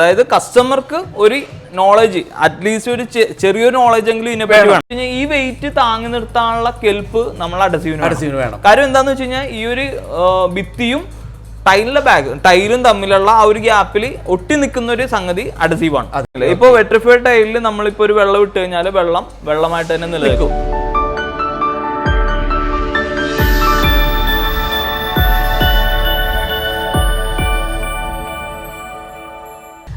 അതായത് കസ്റ്റമർക്ക് ഒരു നോളജ്, അറ്റ്ലീസ്റ്റ് ഒരു ചെറിയൊരു നോളജ് എങ്കിലും ഇതിനെപ്പറ്റി വേണം. ഈ വെയിറ്റ് താങ്ങി നിർത്താനുള്ള കെൽപ്പ് നമ്മൾ അഡസീവിന് വേണം. കാര്യം എന്താന്ന് വെച്ച് കഴിഞ്ഞാൽ ഈ ഒരു ഭിത്തിയും ടൈലും തമ്മിലുള്ള ആ ഒരു ഗ്യാപ്പിൽ ഒട്ടി നിൽക്കുന്ന ഒരു സംഗതി അഡസീവാണ്. ഇപ്പൊ വെട്രിഫൈഡ് ടൈലിൽ നമ്മളിപ്പോ ഒരു വെള്ളം ഇട്ട് കഴിഞ്ഞാൽ വെള്ളമായിട്ട് തന്നെ നിലനിൽക്കും.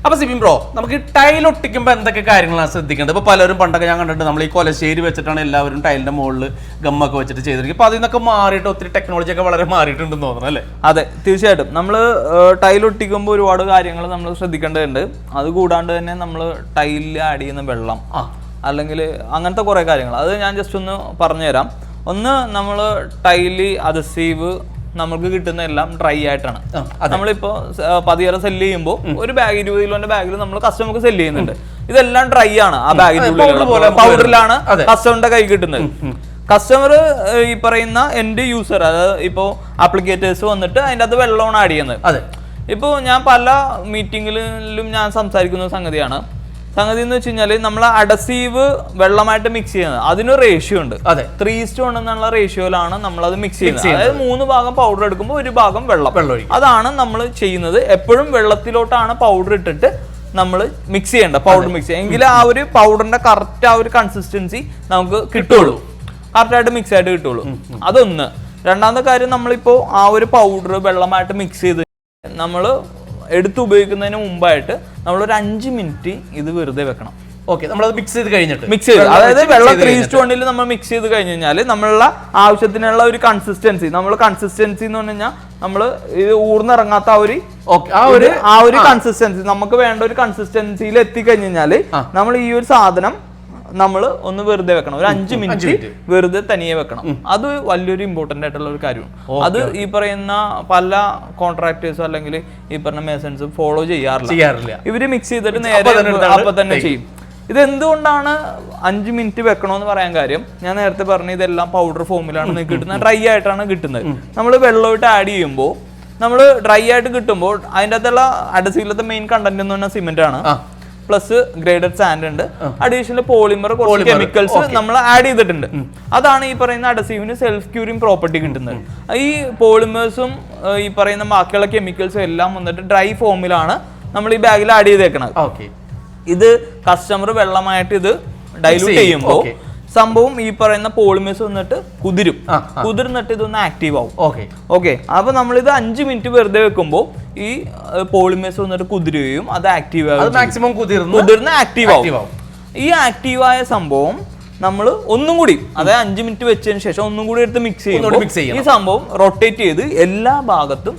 അപ്പൊ സിബിൻ ബ്രോ, നമുക്ക് ടൈൽ ഒട്ടിക്കുമ്പോൾ എന്തൊക്കെ കാര്യങ്ങളാണ് ശ്രദ്ധിക്കേണ്ടത്? ഇപ്പൊ പലരും പണ്ടൊക്കെ ഞാൻ കണ്ടിട്ട് നമ്മൾ ഈ കൊലശ്ശേരി വെച്ചിട്ടാണ് എല്ലാവരും ടൈലിന്റെ മുകളിൽ ഗമ്മൊക്കെ വെച്ചിട്ട് ചെയ്തിരിക്കും. അപ്പൊ അതിൽ നിന്നൊക്കെ മാറിയിട്ട് ഒത്തിരി ടെക്നോളജി ഒക്കെ വളരെ മാറിയിട്ടുണ്ടെന്ന് തോന്നുന്നു അല്ലേ? അതെ, തീർച്ചയായിട്ടും. നമ്മൾ ടൈൽ ഒട്ടിക്കുമ്പോൾ ഒരുപാട് കാര്യങ്ങൾ നമ്മൾ ശ്രദ്ധിക്കേണ്ടതുണ്ട്. അത് കൂടാണ്ട് തന്നെ നമ്മൾ ടൈലിൽ ആഡ് ചെയ്യുന്ന വെള്ളം അല്ലെങ്കിൽ അങ്ങനത്തെ കുറെ കാര്യങ്ങൾ അത് ഞാൻ ജസ്റ്റ് ഒന്ന് പറഞ്ഞുതരാം. ഒന്ന്, നമ്മൾ ടൈല് അഡസീവ് നമുക്ക് കിട്ടുന്ന എല്ലാം ഡ്രൈ ആയിട്ടാണ്. നമ്മളിപ്പോ പതിയേറെ സെല്ല് ചെയ്യുമ്പോൾ ഒരു ബാഗ് 20 കിലോന്റെ ബാഗിൽ നമ്മൾ കസ്റ്റമർക്ക് സെല്ല് ചെയ്യുന്നുണ്ട്. ഇതെല്ലാം ഡ്രൈ ആണ്. ആ ബാഗിന്റെ പൗഡറിലാണ് കസ്റ്റമറിന്റെ കൈ കിട്ടുന്നത്. കസ്റ്റമർ ഈ പറയുന്ന എൻഡ് യൂസർ, അതായത് ഇപ്പോ ആപ്ലിക്കേറ്റേഴ്സ് വന്നിട്ട് അതിൻ്റെ അത് വെള്ളമാണ് ആഡ് ചെയ്യുന്നത്. ഇപ്പോ ഞാൻ പല മീറ്റിംഗിലും ഞാൻ സംസാരിക്കുന്ന സംഗതി എന്ന് വെച്ച് കഴിഞ്ഞാല് നമ്മൾ അഡസീവ് വെള്ളമായിട്ട് മിക്സ് ചെയ്യുന്നത് അതിന് റേഷ്യോ ഉണ്ട്. 3:1 എന്നുള്ള റേഷ്യോയിലാണ് നമ്മൾ അത് മിക്സ് ചെയ്യുന്നത്. അതായത് 3 ഭാഗം പൗഡർ എടുക്കുമ്പോൾ 1 ഭാഗം വെള്ളം. അതാണ് നമ്മൾ ചെയ്യുന്നത്. എപ്പോഴും വെള്ളത്തിലോട്ടാണ് പൗഡർ ഇട്ടിട്ട് നമ്മൾ മിക്സ് ചെയ്യേണ്ട, പൗഡർ മിക്സ് ചെയ്യുക. എങ്കിൽ ആ ഒരു പൗഡറിന്റെ കറക്റ്റ് ആ ഒരു കൺസിസ്റ്റൻസി നമുക്ക് കിട്ടുള്ളൂ, കറക്റ്റായിട്ട് മിക്സ് ആയിട്ട് കിട്ടുള്ളൂ. അതൊന്ന്. രണ്ടാമത്തെ കാര്യം, നമ്മളിപ്പോ ആ ഒരു പൗഡർ വെള്ളമായിട്ട് മിക്സ് ചെയ്ത് നമ്മൾ എടുത്ത് ഉപയോഗിക്കുന്നതിന് മുമ്പായിട്ട് നമ്മളൊരു 5 മിനിറ്റ് ഇത് വെറുതെ വെക്കണം. ഓക്കെ, നമ്മളത് മിക്സ് ചെയ്ത് അതായത് വെള്ളം 3:1 നമ്മൾ മിക്സ് ചെയ്ത് കഴിഞ്ഞ് കഴിഞ്ഞാൽ നമ്മളുടെ ആവശ്യത്തിനുള്ള ഒരു കൺസിസ്റ്റൻസി എന്ന് പറഞ്ഞു കഴിഞ്ഞാൽ നമ്മൾ ഇത് ഊർന്നിറങ്ങാത്ത ആ ഒരു കൺസിസ്റ്റൻസി, നമുക്ക് വേണ്ട ഒരു കൺസിസ്റ്റൻസിയിൽ എത്തിക്കഴിഞ്ഞ് കഴിഞ്ഞാൽ നമ്മൾ ഈ ഒരു സാധനം നമ്മൾ ഒന്ന് വെറുതെ വെക്കണം. ഒരു 5 മിനിറ്റ് വെറുതെ തനിയെ വെക്കണം. അത് വലിയൊരു ഇമ്പോർട്ടന്റ് ആയിട്ടുള്ള ഒരു കാര്യമാണ്. അത് ഈ പറയുന്ന പല കോൺട്രാക്ടേഴ്സും അല്ലെങ്കിൽ ഈ പറഞ്ഞ മേസൺസും ഫോളോ ചെയ്യാറില്ല. ഇവര് മിക്സ് ചെയ്തിട്ട് നേരെ അപ്പൊ തന്നെ ചെയ്യും. ഇത് എന്തുകൊണ്ടാണ് 5 മിനിറ്റ് വെക്കണമെന്ന് പറയാൻ കാര്യം, ഞാൻ നേരത്തെ പറഞ്ഞ ഇതെല്ലാം പൗഡർ ഫോമിലാണ് കിട്ടുന്നത്, ഡ്രൈ ആയിട്ടാണ് കിട്ടുന്നത്. നമ്മൾ വെള്ളമായിട്ട് ആഡ് ചെയ്യുമ്പോൾ, നമ്മൾ ഡ്രൈ ആയിട്ട് കിട്ടുമ്പോൾ അതിൻ്റെ അകത്തുള്ള അഡസീവിലത്തെ മെയിൻ കണ്ടന്റ് എന്ന് പറഞ്ഞാൽ സിമെന്റ് ആണ്, പ്ലസ് ഗ്രേഡഡ് സാൻഡ് ഉണ്ട്, അഡീഷണൽ പോളിമർ, കുറച്ച് കെമിക്കൽസ് നമ്മൾ ആഡ് ചെയ്തിട്ടുണ്ട്. അതാണ് ഈ പറയുന്ന അഡസീവിന് സെൽഫ് ക്യൂറിംഗ് പ്രോപ്പർട്ടി കിട്ടുന്നത്. ഈ പോളിമേഴ്സും ഈ പറയുന്ന ബാക്കിയുള്ള കെമിക്കൽസും എല്ലാം വന്നിട്ട് ഡ്രൈ ഫോമിലാണ് നമ്മൾ ഈ ബാഗിൽ ആഡ് ചെയ്തേക്കുന്നത്. ഇത് കസ്റ്റമർ വെള്ളമായിട്ട് ഇത് ഡൈലൂട്ട് ചെയ്യുമ്പോൾ സംഭവം ഈ പറയുന്ന പോളിമേഴ്സ് വന്നിട്ട് കുതിർന്നിട്ട് ഇതൊന്ന് ആക്റ്റീവ് ആവും. ഓക്കെ, അപ്പൊ നമ്മളിത് 5 മിനിറ്റ് വെറുതെ വെക്കുമ്പോൾ ഈ പോളിമേഴ്സ് വന്നിട്ട് കുതിരുകയും അത് ആക്റ്റീവ് ആവും, കുതിർന്ന് ആക്റ്റീവ് ആവും. ഈ ആക്റ്റീവായ സംഭവം നമ്മൾ ഒന്നും കൂടി, അതായത് 5 മിനിറ്റ് വെച്ചതിന് ശേഷം ഒന്നും കൂടി എടുത്ത് മിക്സ് ചെയ്യും. ഈ സംഭവം റൊട്ടേറ്റ് ചെയ്ത് എല്ലാ ഭാഗത്തും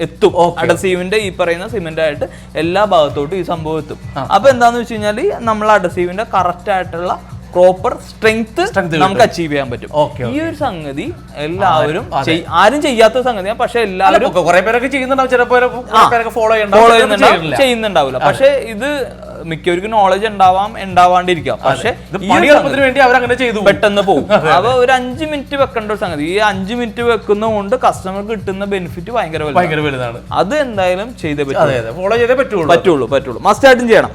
എത്തും. അഡസീവിന്റെ ഈ പറയുന്ന സിമെന്റ് ആയിട്ട് എല്ലാ ഭാഗത്തോട്ടും ഈ സംഭവം എത്തും. അപ്പൊ എന്താന്ന് വെച്ച് കഴിഞ്ഞാല് നമ്മൾ അഡസീവിന്റെ കറക്റ്റ് ആയിട്ടുള്ള പ്രോപ്പർ സ്ട്രെങ്ത് നമുക്ക് അച്ചീവ് ചെയ്യാൻ പറ്റും. ഈ ഒരു സംഗതി എല്ലാവരും ആരും ചെയ്യാത്ത സംഗതിയാണ്, പക്ഷെ എല്ലാവരും ചെയ്യുന്നുണ്ടാവില്ല. പക്ഷെ ഇത് മിക്കവർക്കും നോളജ് ഉണ്ടാവാണ്ടിരിക്കാം, പക്ഷെ പെട്ടെന്ന് പോകും. അപ്പൊ ഒരു 5 മിനിറ്റ് വെക്കേണ്ട ഒരു സംഗതി, ഈ 5 മിനിറ്റ് വെക്കുന്നതുകൊണ്ട് കസ്റ്റമർക്ക് കിട്ടുന്ന ബെനിഫിറ്റ് ഭയങ്കര വലുതാണ്. അത് എന്തായാലും ചെയ്തേ പറ്റുള്ളൂ, മസ്റ്റ് ആയിട്ടും ചെയ്യണം.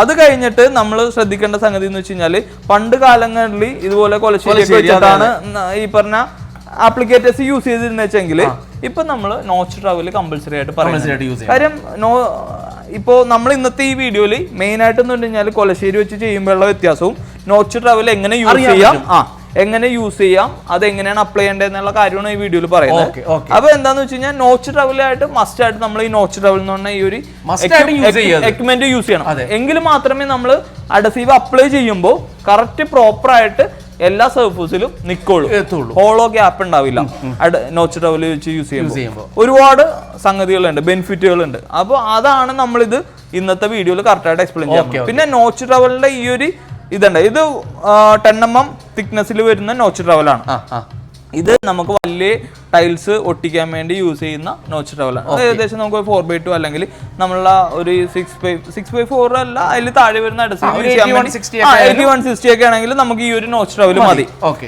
അത് കഴിഞ്ഞിട്ട് നമ്മൾ ശ്രദ്ധിക്കേണ്ട സംഗതി എന്ന് വെച്ച് കഴിഞ്ഞാല്, പണ്ട് കാലങ്ങളിൽ ഇതുപോലെ കൊലശ്ശേരി വെച്ചിട്ടാണ് ഈ പറഞ്ഞ ആപ്ലിക്കേറ്റേഴ്സ് യൂസ് ചെയ്തിരുന്ന വെച്ചെങ്കിൽ ഇപ്പൊ നമ്മള് നോച്ച് ട്രവൽ കമ്പൽസറി ആയിട്ട് പറയുന്നത്. കാര്യം ഇപ്പോ നമ്മൾ ഇന്നത്തെ ഈ വീഡിയോയില് മെയിൻ ആയിട്ട് എന്ന് പറഞ്ഞു കഴിഞ്ഞാൽ കൊലശ്ശേരി വെച്ച് ചെയ്യുമ്പോഴുള്ള വ്യത്യാസവും നോച്ച് ട്രവൽ എങ്ങനെ യൂസ് ചെയ്യാം അതെങ്ങനെയാണ് അപ്ലൈ ചെയ്യേണ്ടതെന്നുള്ള കാര്യമാണ് ഈ വീഡിയോയിൽ പറയുന്നത്. അപ്പൊ എന്താന്ന് വെച്ച് കഴിഞ്ഞാൽ നോച്ച് ട്രവലായിട്ട് മസ്റ്റ് ആയിട്ട് നമ്മൾ ഈ നോച്ച് ട്രവൽ എന്ന് പറഞ്ഞ ഈ ഒരു എക്യുപ്മെന്റ് യൂസ് ചെയ്യണം. എങ്കിൽ മാത്രമേ നമ്മൾ അഡസീവ് അപ്ലൈ ചെയ്യുമ്പോൾ കറക്റ്റ് പ്രോപ്പർ ആയിട്ട് എല്ലാ സർഫസിലും നിൽക്കുള്ളൂ, ഹോളോ ഗ്യാപ്പ് ഉണ്ടാവില്ല. നോച്ച് ട്രവൽ വെച്ച് യൂസ് ചെയ്യുമ്പോൾ ഒരുപാട് സംഗതികളുണ്ട്, ബെനിഫിറ്റുകളുണ്ട്. അപ്പോൾ അതാണ് നമ്മളിത് ഇന്നത്തെ വീഡിയോയിൽ കറക്റ്റായിട്ട് എക്സ്പ്ലെയിൻ ചെയ്യാം. പിന്നെ നോച്ച് ട്രവലിന്റെ ഈ ഒരു ഇതുണ്ട്, ഇത് 10 mm തിക്നെസ്സിൽ വരുന്ന നോച്ച് ട്രവലാണ്. ഇത് നമുക്ക് വലിയ ടൈൽസ് ഒട്ടിക്കാൻ വേണ്ടി യൂസ് ചെയ്യുന്ന നോച്ച് ട്രവലാണ്. ഏകദേശം നമുക്ക് 4x2 അല്ലെങ്കിൽ നമ്മളുടെ ഒരു 6x4 അല്ല, അതിൽ താഴെ വരുന്ന 8160 ഒക്കെ ആണെങ്കിൽ നമുക്ക് ഈ ഒരു നോച്ച് ട്രവൽ മതി.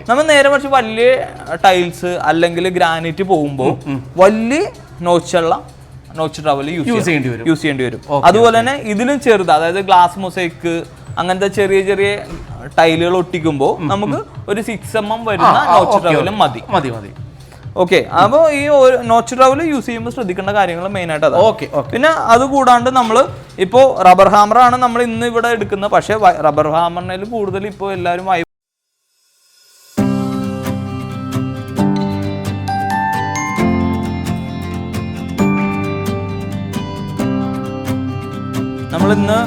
നമ്മൾ നേരെ മറിച്ച് വലിയ ടൈൽസ് അല്ലെങ്കിൽ ഗ്രാനൈറ്റ് പോകുമ്പോൾ വലിയ നോച്ചുള്ള നോച്ച് ട്രവൽ യൂസ് ചെയ്യേണ്ടി വരും. അതുപോലെ തന്നെ ഇതിലും ചെറുത്, അതായത് ഗ്ലാസ് മൊസൈക്ക് അങ്ങനത്തെ ചെറിയ ചെറിയ ടൈലുകൾ ഒട്ടിക്കുമ്പോൾ നമുക്ക് ഒരു 6mm വരുന്ന നോച്ച് ട്രവലും മതി. ഓക്കെ, അപ്പോൾ ഈ നോച്ച് ട്രവൽ യൂസ് ചെയ്യുമ്പോൾ ശ്രദ്ധിക്കേണ്ട കാര്യങ്ങൾ മെയിൻ ആയിട്ട് അതാണ്. പിന്നെ അത് കൂടാണ്ട് നമ്മൾ ഇപ്പോൾ റബ്ബർ ഹാമർ ആണ് നമ്മൾ ഇന്ന് ഇവിടെ എടുക്കുന്നത്. പക്ഷേ റബ്ബർ ഹാമറിനേൽ കൂടുതൽ ഇപ്പോൾ എല്ലാവരും നമ്മളിന്ന്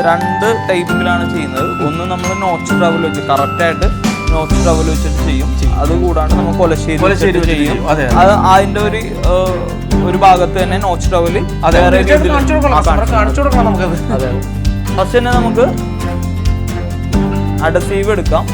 2 ടൈപ്പിലാണ് ചെയ്യുന്നത്. ഒന്ന് നമ്മൾ നോച്ച് ട്രവൽ വെച്ച് കറക്റ്റായിട്ട് നോച്ച് ട്രവൽ വെച്ചിട്ട് ചെയ്യും. അത് കൂടാണ്ട് നമ്മൾ കൊലശ്ശേരി ചെയ്യും. അത് അതിന്റെ ഒരു ഭാഗത്ത് തന്നെ നോച്ച് ട്രവൽ ഫസ്റ്റ് തന്നെ നമുക്ക് അഡസീവ് എടുക്കാം.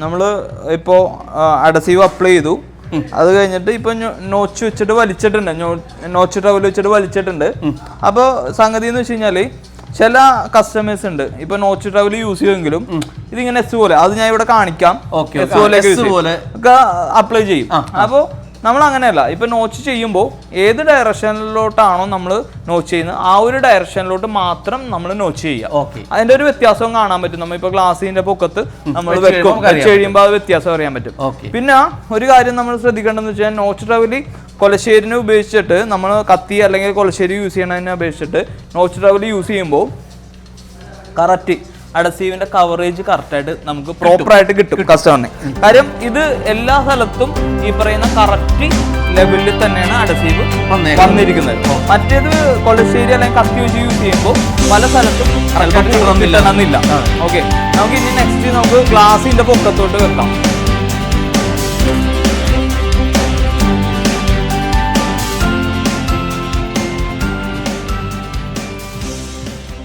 നമ്മൾ ഇപ്പോൾ അഡസീവ് അപ്ലൈ ചെയ്തു. അത് കഴിഞ്ഞിട്ട് ഇപ്പൊ നോച്ച് വെച്ചിട്ട് വലിച്ചിട്ടുണ്ട്, നോച്ച് ട്രവൽ വെച്ചിട്ട് വലിച്ചിട്ടുണ്ട്. അപ്പോൾ സംഗതി എന്ന് വെച്ച് കഴിഞ്ഞാല് ചില കസ്റ്റമേഴ്സ് ഉണ്ട് ഇപ്പൊ നോച്ച് ട്രവൽ യൂസ് ചെയ്യുമെങ്കിലും ഇതിങ്ങനെ എസ് പോലെ, അത് ഞാൻ ഇവിടെ കാണിക്കാം, എസ് പോലെ ഒക്കെ അപ്ലൈ ചെയ്യും. അപ്പോൾ നമ്മൾ അങ്ങനെയല്ല, ഇപ്പൊ നോച്ച് ചെയ്യുമ്പോൾ ഏത് ഡയറക്ഷനിലോട്ടാണോ നമ്മൾ നോച്ച് ചെയ്യുന്നത് ആ ഒരു ഡയറക്ഷനിലോട്ട് മാത്രം നമ്മൾ നോച്ച് ചെയ്യുക. അതിന്റെ ഒരു വ്യത്യാസവും കാണാൻ പറ്റും. നമ്മളിപ്പോ ഗ്ലാസിന്റെ പൊക്കത്ത് നമ്മൾ കഴിയുമ്പോൾ അത് വ്യത്യാസം അറിയാൻ പറ്റും. പിന്നെ ഒരു കാര്യം നമ്മൾ ശ്രദ്ധിക്കേണ്ടതെന്ന് വെച്ചാൽ നോച്ച് ട്രവൽ കൊലശ്ശേരിനെ ഉപയോഗിച്ചിട്ട് നമ്മൾ കത്തി അല്ലെങ്കിൽ കൊലശ്ശേരി യൂസ് ചെയ്യണതിനെ അപേക്ഷിച്ചിട്ട് നോച്ച് ട്രവൽ യൂസ് ചെയ്യുമ്പോൾ കറക്റ്റ് അഡസീവിന്റെ കവറേജ് കറക്റ്റായിട്ട് നമുക്ക് പ്രോപ്പറായിട്ട് കിട്ടും കസ്റ്റമറിന്. കാര്യം ഇത് എല്ലാ സ്ഥലത്തും ഈ പറയുന്ന കറക്റ്റ് ലെവലിൽ തന്നെയാണ് അഡസീവ് വന്നിരിക്കുന്നത്. മറ്റേത് കൊലശ്ശേരി അല്ലെങ്കിൽ കത്തി വെച്ച് യൂസ് ചെയ്യുമ്പോൾ പല സ്ഥലത്തും കിട്ടണമെന്നില്ല. ഓക്കെ, നമുക്ക് ഇനി നെക്സ്റ്റ് നമുക്ക് ഗ്ലാസിന്റെ പൊക്കത്തോട്ട് വെക്കാം.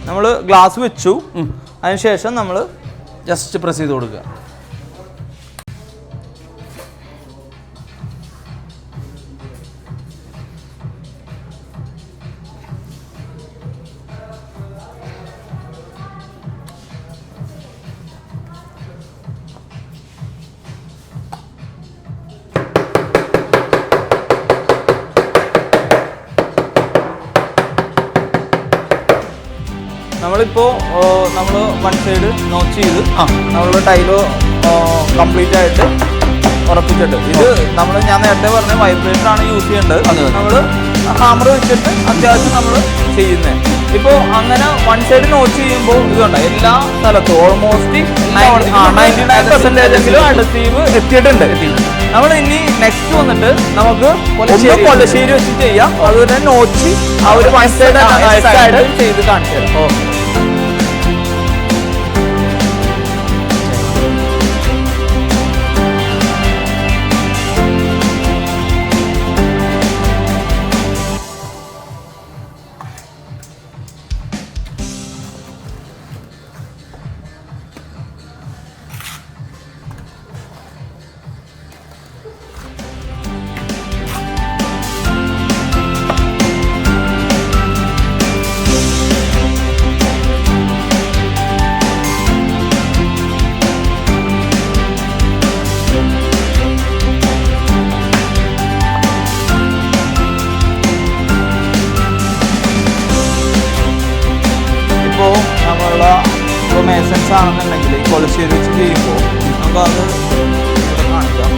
നമ്മൾ ഗ്ലാസ് വെച്ചു, അതിനുശേഷം നമ്മൾ ജസ്റ്റ് പ്രസ് ചെയ്ത് കൊടുക്കുക. നമ്മളിപ്പോ നമ്മൾ വൺ സൈഡ് നോച്ച് ചെയ്ത് നമ്മൾ ടൈലോ കംപ്ലീറ്റ് ആയിട്ട് ഉറപ്പിച്ചിട്ട്, ഇത് ഞാൻ നേരത്തെ പറഞ്ഞ വൈബ്രേറ്റർ ആണ് യൂസ് ചെയ്യേണ്ടത്. നമ്മൾ ഹാമർ വെച്ചിട്ട് അത്യാവശ്യം നമ്മൾ ചെയ്യുന്നത്. ഇപ്പോൾ അങ്ങനെ വൺ സൈഡ് നോച്ച് ചെയ്യുമ്പോൾ ഇതുണ്ട് എല്ലാ സ്ഥലത്തും ഓൾമോസ്റ്റ് 99% അഡസീവ് എത്തിയിട്ടുണ്ട്. നമ്മൾ ഇനി നെക്സ്റ്റ് വന്നിട്ട് നമുക്ക് കൊലശ്ശേരി വെച്ച് ചെയ്യാം. അതുപോലെ നോച്ച് ആ ഒരു വൺ സൈഡ് ചെയ്ത് കാണിച്ചു തരാം. മേസൻസ് ആണെന്നുണ്ടെങ്കിൽ കൊലശ്ശേരി വെച്ച് ചെയ്യുമ്പോൾ നമുക്കത് ഇവിടെ കാണിക്കാം.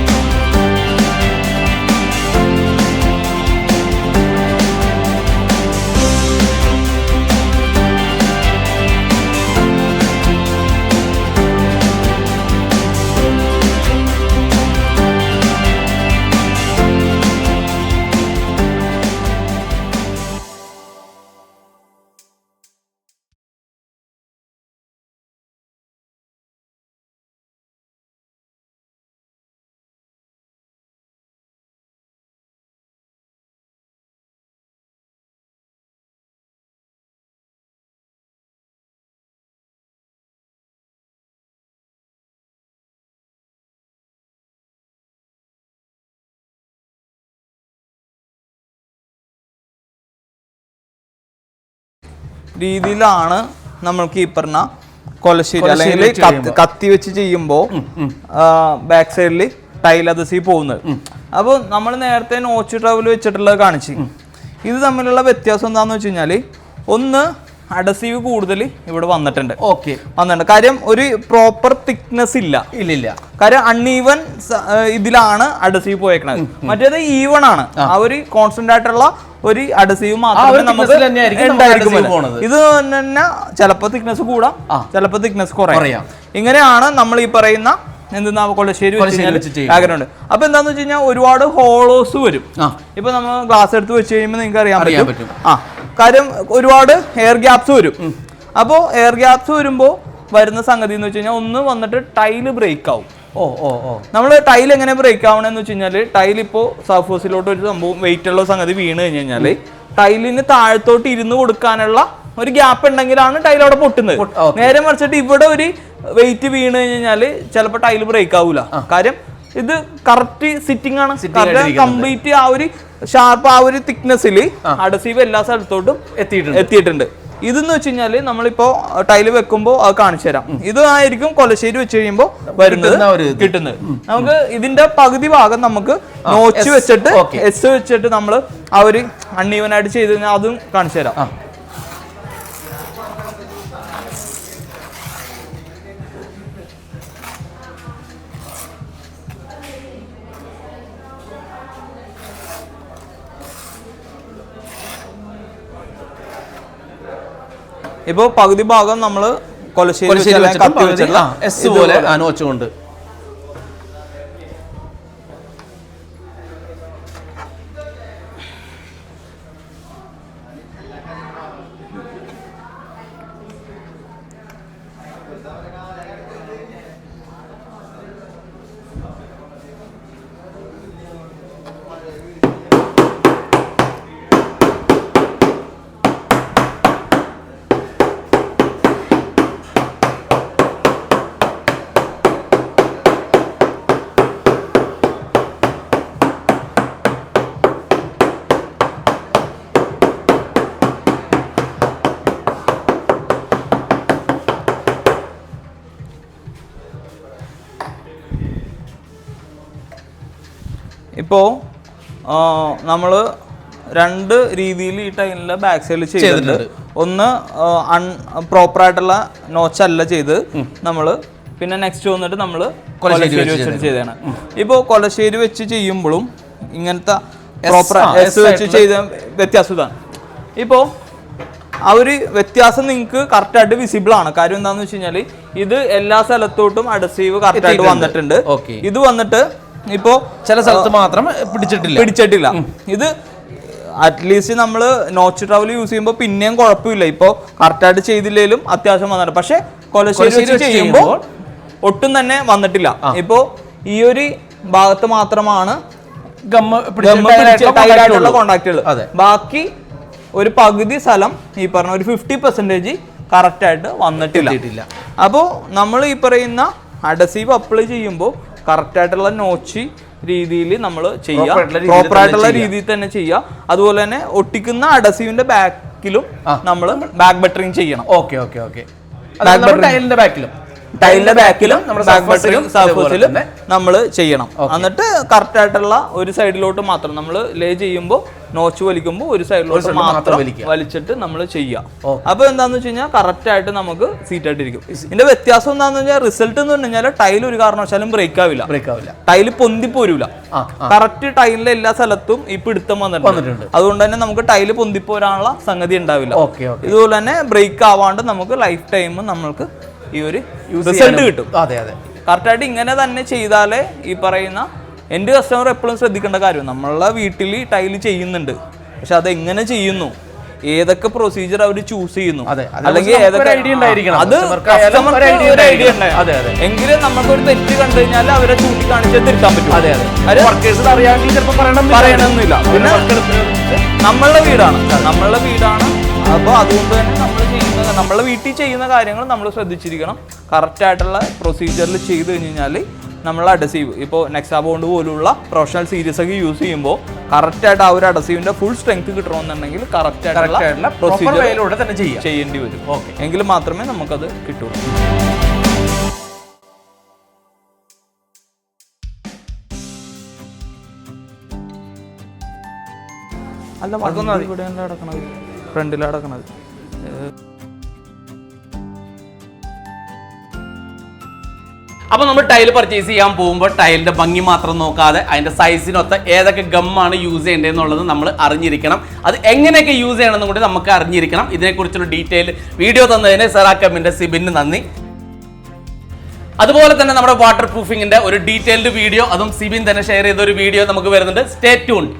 രീതിയിലാണ് നമ്മൾക്ക് ഈ പറഞ്ഞ കൊലശ്ശേരി അല്ലെങ്കിൽ കത്തി വെച്ച് ചെയ്യുമ്പോൾ ബാക്ക് സൈഡിൽ ടൈൽ അദസീവ് പോകുന്നത്. അപ്പോൾ നമ്മൾ നേരത്തെ നോച്ച് ട്രവൽ വെച്ചിട്ടുള്ളത് കാണിച്ചു. ഇത് തമ്മിലുള്ള വ്യത്യാസം എന്താണെന്ന് വെച്ച് കഴിഞ്ഞാൽ, ഒന്ന് അഡസീവ് കൂടുതൽ ഇവിടെ വന്നിട്ടുണ്ട്. കാര്യം ഒരു പ്രോപ്പർ തിക്നെസ് ഇല്ല. കാര്യം അൺഈവൻ ഇതിലാണ് അഡസീവ് പോയേക്കണത്. മറ്റേത് ഈവൺ ആണ്. ആ ഒരു കോൺസ്റ്റന്റ് ആയിട്ടുള്ള ഒരു അഡസീവ് മാത്രമേ നമുക്ക് ഉണ്ടായിരിക്കും. ഇത് തന്നെ ചിലപ്പോൾ തിക്നെസ് കൂടാം, ചിലപ്പോൾ തിക്നെസ് കുറയാം. ഇങ്ങനെയാണ് നമ്മൾ ഈ പറയുന്ന എന്തെന്നാ കൊലശ്ശേരി ആഗ്രഹമുണ്ട്. അപ്പൊ എന്താന്ന് വെച്ച് കഴിഞ്ഞാൽ ഒരുപാട് ഹോളോസ് വരും. ഇപ്പൊ നമ്മൾ ഗ്ലാസ് എടുത്ത് വെച്ച് കഴിയുമ്പോൾ നിങ്ങൾക്ക് അറിയാൻ പറ്റും. കാര്യം ഒരുപാട് എയർ ഗ്യാപ്സ് വരും. അപ്പോൾ എയർ ഗ്യാപ്സ് വരുമ്പോൾ വരുന്ന സംഗതി എന്ന് വെച്ച് കഴിഞ്ഞാൽ, ഒന്ന് വന്നിട്ട് ടൈല് ബ്രേക്ക് ആവും. നമ്മൾ ടൈൽ എങ്ങനെ ബ്രേക്ക് ആവണമെന്ന് വെച്ച് കഴിഞ്ഞാൽ, ടൈൽ ഇപ്പോൾ സർഫേസിലോട്ട് ഒരു സംഭവം വെയിറ്റ് ഉള്ള സംഗതി വീണ് കഴിഞ്ഞ് കഴിഞ്ഞാല് ടൈലിന് താഴത്തോട്ട് ഇരുന്ന് കൊടുക്കാനുള്ള ഒരു ഗ്യാപ്പ് ഉണ്ടെങ്കിലാണ് ടൈൽ അവിടെ പൊട്ടുന്നത്. നേരെ മറിച്ചിട്ട് ഇവിടെ ഒരു വെയിറ്റ് വീണ് കഴിഞ്ഞാല് ചിലപ്പോൾ ടൈൽ ബ്രേക്ക് ആവൂല. കാര്യം ഇത് കറക്റ്റ് സിറ്റിംഗ് ആണ്. കംപ്ലീറ്റ് ആ ഒരു ഷാർപ്പ് ആ ഒരു തിക്നെസ്സിൽ അഡസീവ് എല്ലാ സ്ഥലത്തോട്ടും എത്തിയിട്ടുണ്ട്. ഇതെന്ന് വെച്ച് കഴിഞ്ഞാല് നമ്മളിപ്പോ ടൈല് വെക്കുമ്പോൾ അത് കാണിച്ചു തരാം. ഇതായിരിക്കും കൊലശ്ശേരി വെച്ച് കഴിയുമ്പോൾ കിട്ടുന്നത്. നമുക്ക് ഇതിന്റെ പകുതി ഭാഗം നമുക്ക് നോച്ച് വെച്ചിട്ട് എസ് വെച്ചിട്ട് നമ്മൾ ആ ഒരു അൺഈവൻ ആയിട്ട് ചെയ്ത് കഴിഞ്ഞാൽ അതും കാണിച്ചു തരാം. ഇപ്പൊ പകുതി ഭാഗം നമ്മള് കൊലശ്ശേരി കത്തി വെച്ചിട്ടുള്ള എസ് പോലെ വെച്ചുകൊണ്ട് ഇപ്പോൾ നമ്മൾ രണ്ട് രീതിയിൽ ഈ ടൈലിൻ്റെ ബാക്ക് സൈഡിൽ ചെയ്തിട്ടുണ്ട്. ഒന്ന് പ്രോപ്പറായിട്ടുള്ള നോച്ചല്ല ചെയ്ത് നമ്മൾ, പിന്നെ നെക്സ്റ്റ് വന്നിട്ട് നമ്മൾ കൊലശ്ശേരി വെച്ചിട്ട് ചെയ്തതാണ്. ഇപ്പോൾ കൊലശ്ശേരി വെച്ച് ചെയ്യുമ്പോഴും ഇങ്ങനത്തെ പ്രോപ്പർ എസ് വെച്ച് ചെയ്ത വ്യത്യാസം ഇതാണ്. ഇപ്പോൾ ആ ഒരു വ്യത്യാസം നിങ്ങൾക്ക് കറക്റ്റായിട്ട് വിസിബിൾ ആണ്. കാര്യം എന്താണെന്ന് വെച്ച് കഴിഞ്ഞാൽ, ഇത് എല്ലാ സ്ഥലത്തോട്ടും അഡസീവ് കറക്റ്റായിട്ട് വന്നിട്ടുണ്ട്. ഇത് വന്നിട്ട് ഇപ്പോ ചില സ്ഥലത്ത് മാത്രം പിടിച്ചിട്ടില്ല. ഇത് അറ്റ്ലീസ്റ്റ് നമ്മൾ നോച്ച് ട്രവൽ യൂസ് ചെയ്യുമ്പോൾ പിന്നെയും കുഴപ്പമില്ല. ഇപ്പോൾ കറക്റ്റായിട്ട് ചെയ്തില്ലെങ്കിലും അത്യാവശ്യം വന്നിട്ട്, പക്ഷെ കൊലശ്ശേരി ചെയ്യുമ്പോൾ ഒട്ടും തന്നെ വന്നിട്ടില്ല. ഇപ്പോ ഈ ഒരു ഭാഗത്ത് മാത്രമാണ് കോണ്ടാക്റ്റുകൾ. ബാക്കി ഒരു പകുതി സ്ഥലം ഈ പറഞ്ഞ ഒരു 50% കറക്റ്റ് ആയിട്ട് വന്നിട്ടില്ല. അപ്പോൾ നമ്മൾ ഈ പറയുന്ന അഡസീവ് അപ്ലൈ ചെയ്യുമ്പോൾ കറക്റ്റ് ആയിട്ടുള്ള നോച്ച് രീതിയിൽ നമ്മൾ ചെയ്യുക, പ്രോപ്പറായിട്ടുള്ള രീതിയിൽ തന്നെ ചെയ്യുക. അതുപോലെ തന്നെ ഒട്ടിക്കുന്ന അഡസീവിന്റെ ബാക്കിലും നമ്മൾ ബാക്ക് ബട്ടറിങ് ചെയ്യണം. ടൈലിന്റെ ബാക്കിലും സർഫേസിലും നമ്മൾ ചെയ്യണം. എന്നിട്ട് കറക്റ്റ് ആയിട്ടുള്ള ഒരു സൈഡിലോട്ട് മാത്രം നമ്മൾ ലേ ചെയ്യുമ്പോൾ നോച്ച് വലിക്കുമ്പോൾ ഒരു സൈഡിലോട്ട് മാത്രം വലിച്ചിട്ട് നമ്മൾ ചെയ്യാം. അപ്പൊ എന്താന്ന് വെച്ച് കഴിഞ്ഞാൽ കറക്റ്റ് ആയിട്ട് നമുക്ക് സീറ്റ് ആയിട്ടിരിക്കും. ഇതിന്റെ വ്യത്യാസം എന്താന്ന് വെച്ചാൽ, റിസൾട്ട് എന്ന് പറഞ്ഞു കഴിഞ്ഞാൽ ടൈൽ ഒരു കാരണവശാലും ബ്രേക്ക് ആവില്ല. ടൈല് പൊന്തിപ്പോരൂല. കറക്റ്റ് ടൈലിന്റെ എല്ലാ സ്ഥലത്തും ഈ പിടുത്തം വന്നിട്ടുണ്ട്. അതുകൊണ്ട് തന്നെ നമുക്ക് ടൈല് പൊന്തിപ്പോരാനുള്ള സംഗതി ഉണ്ടാവില്ല. ഇതുപോലെ തന്നെ ബ്രേക്ക് ആവാണ്ട് നമുക്ക് ലൈഫ് ടൈം നമ്മൾക്ക് ഈ ഒരു റിസൾട്ട് കിട്ടും. കറക്റ്റായിട്ട് ഇങ്ങനെ തന്നെ ചെയ്താലേ ഈ പറയുന്ന എൻ്റെ കസ്റ്റമർ എപ്പോഴും ശ്രദ്ധിക്കേണ്ട കാര്യം, നമ്മളെ വീട്ടിൽ ടൈല് ചെയ്യുന്നുണ്ട്, പക്ഷെ അതെങ്ങനെ ചെയ്യുന്നു, ഏതൊക്കെ പ്രൊസീജിയർ അവർ ചൂസ് ചെയ്യുന്നു, അല്ലെങ്കിൽ ഏതൊക്കെ ഐഡിയ ഉണ്ടായിരിക്കണം, അത് കസ്റ്റമർക്ക് ഒരു ഐഡിയ ഉണ്ടായിരുന്നു എങ്കിലും നമുക്കൊരു തെറ്റ് കണ്ടു കഴിഞ്ഞാൽ അവരെ ചൂണ്ടിക്കാണിച്ച് തിരുത്താൻ പറ്റും. പറയണമെന്നില്ല. പിന്നെ നമ്മളുടെ വീടാണ്. അപ്പോൾ അതുകൊണ്ട് തന്നെ നമ്മളെ വീട്ടിൽ ചെയ്യുന്ന കാര്യങ്ങൾ നമ്മൾ ശ്രദ്ധിച്ചിരിക്കണം. കറക്റ്റ് ആയിട്ടുള്ള പ്രൊസീജിയറിൽ ചെയ്ത് കഴിഞ്ഞ് കഴിഞ്ഞാൽ നമ്മളെ അഡസീവ് ഇപ്പോൾ നെക്സാ ബോണ്ട് പോലുള്ള പ്രൊഫഷണൽ സീരീസ് ഒക്കെ യൂസ് ചെയ്യുമ്പോൾ കറക്റ്റായിട്ട് ആ ഒരു അഡസീവിന്റെ ഫുൾ സ്ട്രെങ്ത് കിട്ടണമെന്നുണ്ടെങ്കിൽ കറക്റ്റായിട്ടുള്ള പ്രൊസീജിയറിലൂടെ തന്നെ ചെയ്യേണ്ടി വരും. എങ്കിൽ മാത്രമേ നമുക്കത് കിട്ടുള്ളൂ. അല്ല അതൊന്നും ഇവിടെ അടക്കണത്, ഫ്രണ്ടിൽ അടക്കണത്. അപ്പോൾ നമ്മൾ ടൈൽ പർച്ചേസ് ചെയ്യാൻ പോകുമ്പോൾ ടൈലിന്റെ ഭംഗി മാത്രം നോക്കാതെ അതിന്റെ സൈസിനൊത്ത ഏതൊക്കെ ഗമ്മാണ് യൂസ് ചെയ്യേണ്ടതെന്നുള്ളത് നമ്മൾ അറിഞ്ഞിരിക്കണം. അത് എങ്ങനെയൊക്കെ യൂസ് ചെയ്യണമെന്നും കൂടി നമുക്ക് അറിഞ്ഞിരിക്കണം. ഇതിനെക്കുറിച്ചുള്ള ഡീറ്റെയിൽ വീഡിയോ തന്നതിന് സെറാക്കമ്മിന്റെ സിബിന് നന്ദി. അതുപോലെ തന്നെ നമ്മുടെ വാട്ടർ പ്രൂഫിങ്ങിന്റെ ഒരു ഡീറ്റെയിൽഡ് വീഡിയോ അതും സിബിൻ തന്നെ ഷെയർ ചെയ്ത ഒരു വീഡിയോ നമുക്ക് വരുന്നുണ്ട്. Stay tuned.